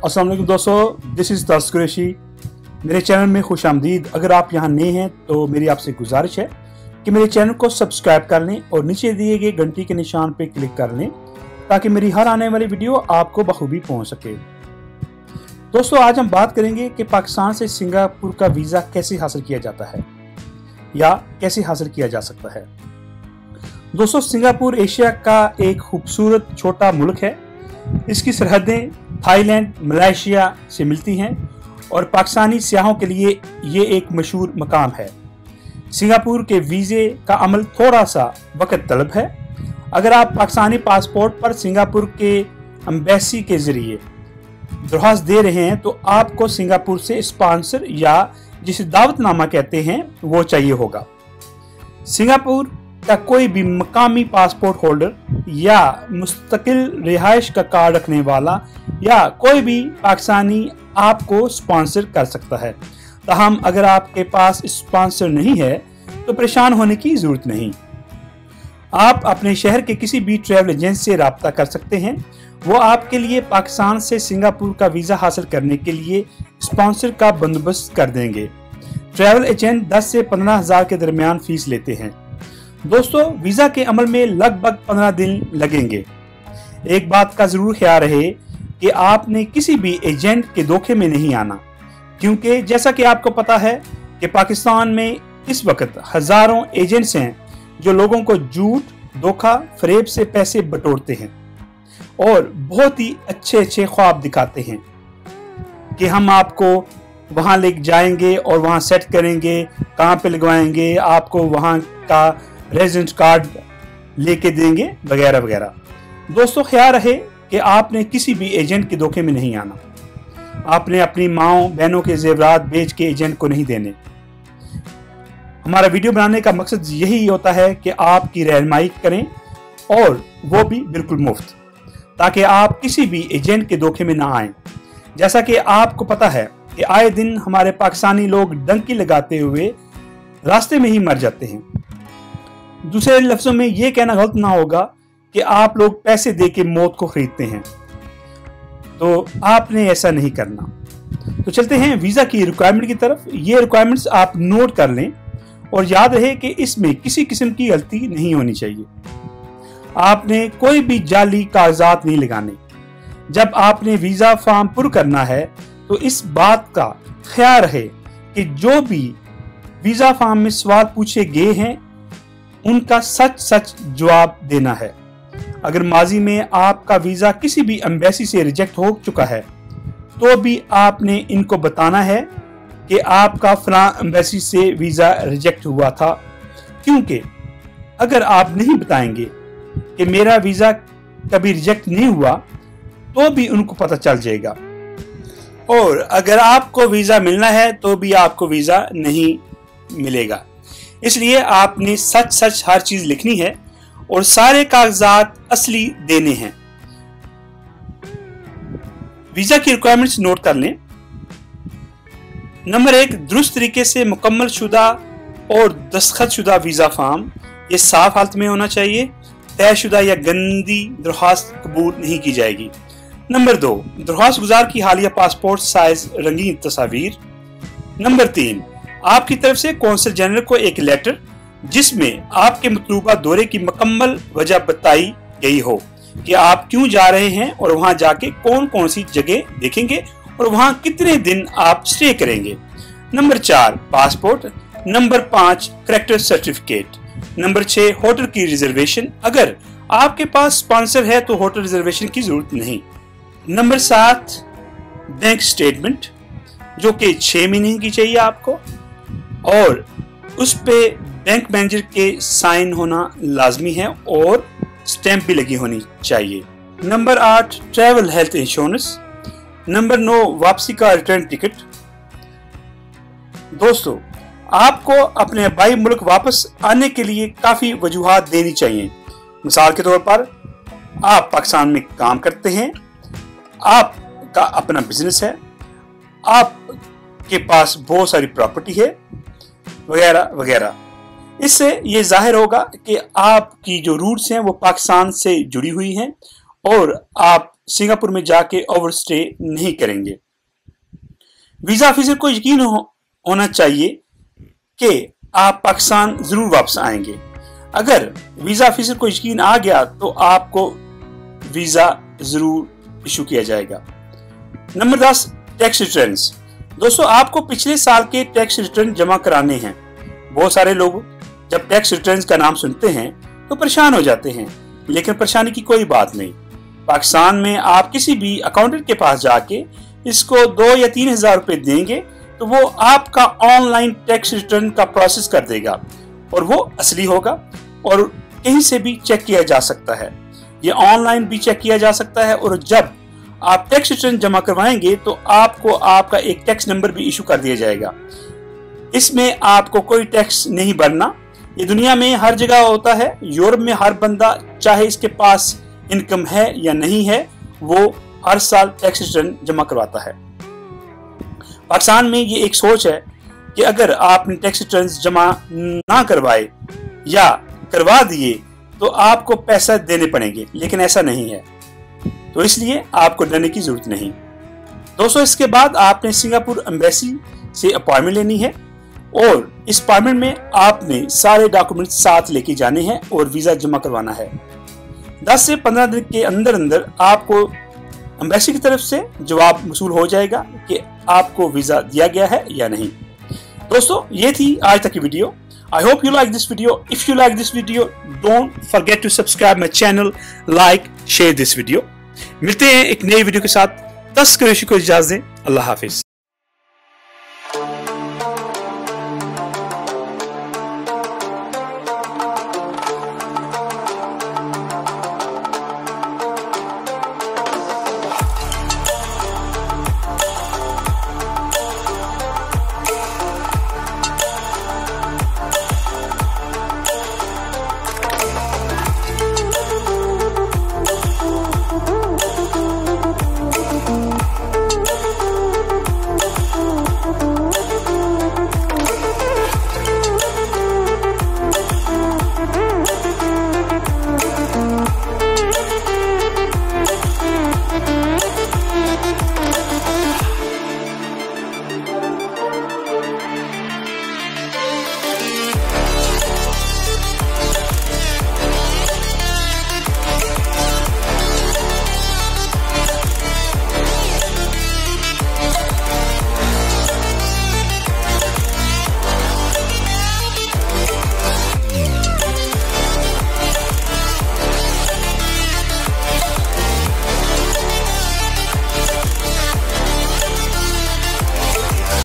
अस्सलाम वालेकुम दोस्तों, दिस इज़ ताज़ कुरैशी। मेरे चैनल में खुश आमदीद। अगर आप यहाँ नए हैं तो मेरी आपसे गुजारिश है कि मेरे चैनल को सब्सक्राइब कर लें और नीचे दिए गए घंटी के निशान पर क्लिक कर लें ताकि मेरी हर आने वाली वीडियो आपको बखूबी पहुँच सके। दोस्तों, आज हम बात करेंगे कि पाकिस्तान से सिंगापुर का वीज़ा कैसे हासिल किया जाता है या कैसे हासिल किया जा सकता है। दोस्तों, सिंगापुर एशिया का एक खूबसूरत छोटा मुल्क है। इसकी सरहदें थाईलैंड, मलेशिया से मिलती हैं और पाकिस्तानी सियाहों के लिए ये एक मशहूर मकाम है। सिंगापुर के वीज़े का अमल थोड़ा सा वक्त तलब है। अगर आप पाकिस्तानी पासपोर्ट पर सिंगापुर के एम्बेसी के जरिए दरख्वास्त दे रहे हैं तो आपको सिंगापुर से स्पॉन्सर या जिसे दावतनामा कहते हैं वो चाहिए होगा। सिंगापुर का कोई भी मकामी पासपोर्ट होल्डर या मुस्तकिल रिहाइश का कार्ड रखने वाला या कोई भी पाकिस्तानी आपको स्पॉन्सर कर सकता है। ताहम अगर आपके पास स्पॉन्सर नहीं है तो परेशान होने की जरूरत नहीं। आप अपने शहर के किसी भी ट्रैवल एजेंट से रब्ता कर सकते हैं। वो आपके लिए पाकिस्तान से सिंगापुर का वीज़ा हासिल करने के लिए स्पॉन्सर का बंदोबस्त कर देंगे। ट्रैवल एजेंट 10 से 15 हज़ार के दरमियान फीस लेते हैं। दोस्तों, वीज़ा के अमल में लगभग 15 दिन लगेंगे। एक बात का ज़रूर ख्याल रहे कि आपने किसी भी एजेंट के धोखे में नहीं आना, क्योंकि जैसा कि आपको पता है कि पाकिस्तान में इस वक्त हज़ारों एजेंट्स हैं जो लोगों को झूठ, धोखा, फरेब से पैसे बटोरते हैं और बहुत ही अच्छे ख्वाब दिखाते हैं कि हम आपको वहाँ ले जाएंगे और वहाँ सेट करेंगे, कहाँ पे लगवाएंगे, आपको वहाँ का रेजिडेंट कार्ड लेके देंगे वगैरह वगैरह। दोस्तों, ख्याल रहे कि आपने किसी भी एजेंट के धोखे में नहीं आना। आपने अपनी माओ बहनों के जेवरात बेच के एजेंट को नहीं देने। हमारा वीडियो बनाने का मकसद यही होता है कि आपकी रहनुमाई करें और वो भी बिल्कुल मुफ्त, ताकि आप किसी भी एजेंट के धोखे में ना आए। जैसा कि आपको पता है कि आए दिन हमारे पाकिस्तानी लोग डंकी लगाते हुए रास्ते में ही मर जाते हैं। दूसरे लफ्जों में ये कहना गलत ना होगा कि आप लोग पैसे दे के मौत को खरीदते हैं, तो आपने ऐसा नहीं करना। तो चलते हैं वीज़ा की रिक्वायरमेंट की तरफ। ये रिक्वायरमेंट्स आप नोट कर लें और याद रहे कि इसमें किसी किस्म की गलती नहीं होनी चाहिए। आपने कोई भी जाली कागजात नहीं लगाने। जब आपने वीज़ा फॉर्म पुर करना है तो इस बात का ख्याल रहे कि जो भी वीज़ा फॉर्म में सवाल पूछे गए हैं उनका सच जवाब देना है। अगर माजी में आपका वीज़ा किसी भी एम्बेसी से रिजेक्ट हो चुका है तो भी आपने इनको बताना है कि आपका फलां एम्बेसी से वीज़ा रिजेक्ट हुआ था, क्योंकि अगर आप नहीं बताएंगे कि मेरा वीज़ा कभी रिजेक्ट नहीं हुआ तो भी उनको पता चल जाएगा, और अगर आपको वीज़ा मिलना है तो भी आपको वीज़ा नहीं मिलेगा। इसलिए आपने सच हर चीज लिखनी है और सारे कागजात असली देने हैं। वीजा की रिक्वायरमेंट्स नोट कर लें। नंबर 1, दुरुस्त तरीके से मुकम्मल शुदा और दस्तखत शुदा वीजा फॉर्म। ये साफ हालत में होना चाहिए। तयशुदा या गंदी दरख्वास्त कबूल नहीं की जाएगी। नंबर 2, दरख्वास्त गुजार की हालिया पासपोर्ट साइज रंगीन तस्वीर। नंबर 3, आपकी तरफ से कौंसल जनरल को एक लेटर जिसमें आपके मतलूबा दौरे की मुकम्मल वजह बताई गई हो कि आप क्यों जा रहे हैं और वहां जाके कौन कौन सी जगह देखेंगे और वहां कितने दिन आप स्टे करेंगे। Number 4, passport. Number 5, character certificate. Number 6, hotel की रिजर्वेशन। अगर आपके पास स्पॉन्सर है तो होटल रिजर्वेशन की जरूरत नहीं। नंबर 7, बैंक स्टेटमेंट जो कि 6 महीने की चाहिए आपको, और उस पे बैंक मैनेजर के साइन होना लाजमी है और स्टैंप भी लगी होनी चाहिए। Number 8, travel health insurance. Number 9, वापसी का रिटर्न टिकट। दोस्तों, आपको अपने आबाई मुल्क वापस आने के लिए काफी वजूहात देनी चाहिए। मिसाल के तौर पर आप पाकिस्तान में काम करते हैं, आपका अपना बिजनेस है, आपके पास बहुत सारी प्रॉपर्टी है वगैरह वगैरह। इससे ये जाहिर होगा कि आपकी जो रूट्स हैं वो पाकिस्तान से जुड़ी हुई हैं और आप सिंगापुर में जाके ओवरस्टे नहीं करेंगे। वीजा ऑफिसर को यकीन होना चाहिए कि आप पाकिस्तान जरूर वापस आएंगे। अगर वीजा ऑफिसर को यकीन आ गया तो आपको वीजा जरूर इशू किया जाएगा। Number 10, tax returns. दोस्तों, आपको पिछले साल के टैक्स रिटर्न जमा कराने हैं। बहुत सारे लोग जब टैक्स रिटर्न्स का नाम सुनते हैं तो परेशान हो जाते हैं, लेकिन परेशानी की कोई बात नहीं। पाकिस्तान में आप किसी भी अकाउंटेंट के पास जाके इसको 2 या 3 हजार रुपए देंगे तो वो आपका ऑनलाइन टैक्स रिटर्न का प्रोसेस कर देगा और वो असली होगा और कहीं से भी चेक किया जा सकता है। ये ऑनलाइन भी चेक किया जा सकता है और जब आप टैक्स रिटर्न जमा करवाएंगे तो आपको आपका एक टैक्स नंबर भी इशू कर दिया जाएगा। इसमें आपको कोई टैक्स नहीं भरना। ये दुनिया में हर जगह होता है। यूरोप में हर बंदा, चाहे इसके पास इनकम है या नहीं है, वो हर साल टैक्स रिटर्न जमा करवाता है। पाकिस्तान में ये एक सोच है कि अगर आपने टैक्स रिटर्न जमा ना करवाए या करवा दिए तो आपको पैसा देने पड़ेंगे, लेकिन ऐसा नहीं है। तो इसलिए आपको डरने की जरूरत नहीं। दोस्तों, इसके बाद आपने सिंगापुर एम्बेसी से अपॉइंटमेंट लेनी है और इस अपॉइंटमेंट में आपने सारे डॉक्यूमेंट साथ लेके जाने हैं और वीजा जमा करवाना है। 10 से 15 दिन के अंदर अंदर आपको एम्बेसी की तरफ से जवाब मौसूल हो जाएगा कि आपको वीजा दिया गया है या नहीं। दोस्तों, ये थी आज तक की video. I hope you like this video. If you like this video, don't forget to subscribe my channel, like, share this video. मिलते हैं एक नई वीडियो के साथ। तस्करेशी को इजाजत दें। अल्लाह हाफिज।